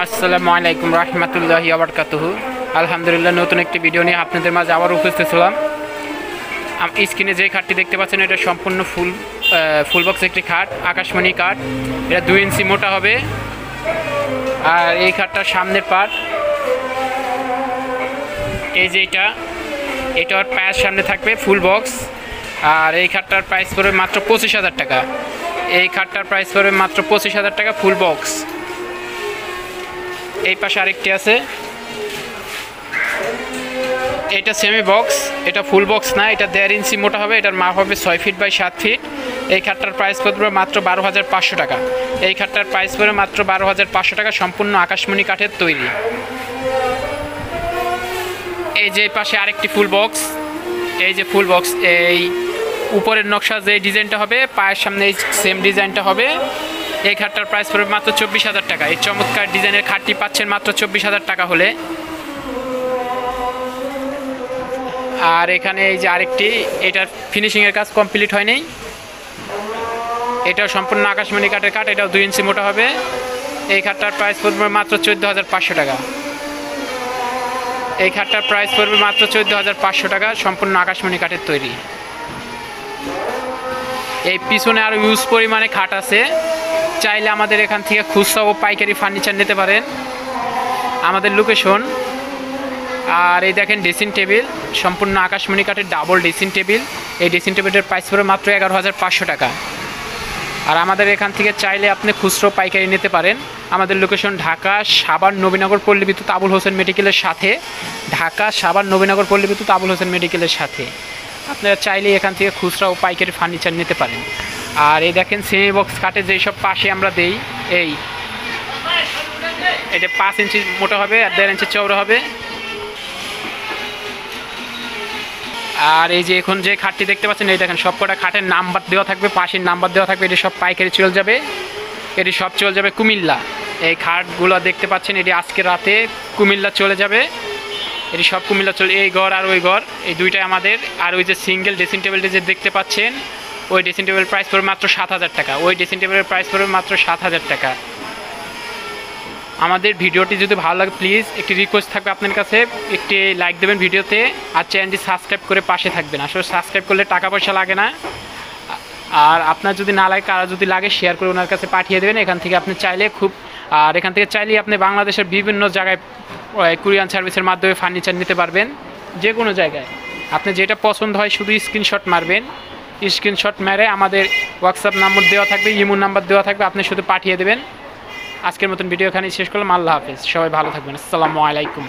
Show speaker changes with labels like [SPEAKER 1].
[SPEAKER 1] আসসালামু আলাইকুম রহমতুল্লাহি ওয়া বারাকাতুহু। আলহামদুলিল্লাহ, নতুন একটি ভিডিও নিয়ে আপনাদের মাঝে আবার উপস্থিত হলাম। স্ক্রিনে যে খাটটি দেখতে পাচ্ছেন এটা সম্পূর্ণ ফুল বক্স একটি খাট, আকাশমণি কাঠ। এটা 2 ইঞ্চি মোটা হবে। আর এই খাটটার সামনের পার্ট এই যে এটার পায়ের সামনে থাকবে ফুল বক্স। আর এই খাটটার প্রাইস পড়বে মাত্র 25,000 টাকা। এই খাটটার প্রাইস পড়বে মাত্র 25,000 টাকা ফুল বক্স। এই পাশে আরেকটি আছে, এটা সেমি বক্স, এটা ফুল বক্স না, এটা 1.5 ইঞ্চি মোটা হবে। এটার মাপ হবে 6 ফিট বাই 7 ফিট। এই খাটটার প্রাইস পড়বে মাত্র 12,500 টাকা। এই খাটটার প্রাইস পড়বে মাত্র 12,500 টাকা, সম্পূর্ণ আকাশমণি কাঠের তৈরি। এই যে পাশে আরেকটি ফুল বক্স, এই যে ফুল বক্স, এই উপরের নকশা যে ডিজাইনটা হবে পায়ের সামনে এই সেম ডিজাইনটা হবে। এই খাটটার প্রাইস পড়বে মাত্র 24,000 টাকা। এই চমৎকার ডিজাইনের খাটটি পাচ্ছেন মাত্র 24,000 টাকা হলে। আর এখানে এই যে আরেকটি, এটার ফিনিশিংয়ের কাজ কমপ্লিট হয়নি। এটাও সম্পূর্ণ আকাশমণি কাঠের খাট, এটাও 2 ইঞ্চি মোটা হবে। এই খাটটার প্রাইস পড়বে মাত্র 14,500 টাকা। এই খাটটার প্রাইস পড়বে মাত্র 14,500 টাকা, সম্পূর্ণ আকাশমণি কাঠের তৈরি। এই পিছনে আরও ইউজ পরিমাণে খাট আছে, চাইলে আমাদের এখান থেকে খুচরা ও পাইকারি ফার্নিচার নিতে পারেন। আমাদের লোকেশন। আর এই দেখেন ড্রেসিং টেবিল, সম্পূর্ণ আকাশমণি কাঠের ডাবল ড্রেসিং টেবিল। এই ড্রেসিং টেবিলের প্রাইস পড়বে মাত্র 11,500 টাকা। আর আমাদের এখান থেকে চাইলে আপনি খুচরো পাইকারি নিতে পারেন। আমাদের লোকেশন ঢাকা সাভার নবীনগর পল্লী বিদ্যুৎ আবুল হোসেন মেডিকেলের সাথে। ঢাকা সাভার নবীনগর পল্লী বিদ্যুৎ আবুল হোসেন মেডিকেলের সাথে। আপনারা চাইলে এখান থেকে খুচরা ও পাইকারি ফার্নিচার নিতে পারেন। আর এই দেখেন সেমি বক্স কাঠে যেসব পাশে আমরা দেই, এটা 5 ইঞ্চি মোটা হবে আর 1.5 ইঞ্চি চওড়া হবে। আর এই যে এখন যে খাটটি দেখতে পাচ্ছেন, এই দেখেন সবকটা খাটের নাম্বার দেওয়া থাকবে, পাশের নাম্বার দেওয়া থাকবে। এটি সব পাইকারি চলে যাবে, এটি সব চলে যাবে কুমিল্লা। এই খাটগুলো দেখতে পাচ্ছেন, এটি আজকে রাতে কুমিল্লা চলে যাবে। এটি সব কুমিল্লা চলে, এই ঘর আর ওই ঘর, এই দুইটাই আমাদের। আর ওই যে সিঙ্গেল ড্রেসিং টেবিলটি যে দেখতে পাচ্ছেন, ওই ড্রেসিং টেবিলের প্রাইস পড়বে মাত্র 7,000 টাকা। ওই ড্রেসিং টেবিলের প্রাইস পড়বে মাত্র 7,000 টাকা। আমাদের ভিডিওটি যদি ভালো লাগে প্লিজ একটি রিকোয়েস্ট থাকবে আপনার কাছে, একটি লাইক দেবেন ভিডিওতে। আর চ্যানেলটি সাবস্ক্রাইব করে পাশে থাকবেন। আসলে সাবস্ক্রাইব করলে টাকা পয়সা লাগে না। আর আপনার যদি না লাগে, কারো যদি লাগে শেয়ার করে ওনার কাছে পাঠিয়ে দেবেন। এখান থেকে আপনি চাইলে আর এখান থেকে চাইলেই আপনি বাংলাদেশের বিভিন্ন জায়গায় কুরিয়ার সার্ভিসের মাধ্যমে ফার্নিচার নিতে পারবেন, যে কোনো জায়গায়। আপনি যেটা পছন্দ হয় শুধু স্ক্রিনশট মারবেন। স্ক্রিনশট মেরে আমাদের হোয়াটসঅ্যাপ নাম্বার দেওয়া থাকবে, ইমো নাম্বার দেওয়া থাকবে, আপনি শুধু পাঠিয়ে দেবেন। আজকের মতন ভিডিও এখানেই শেষ করলাম। আল্লাহ হাফেজ, সবাই ভালো থাকবেন। আসসালামু আলাইকুম।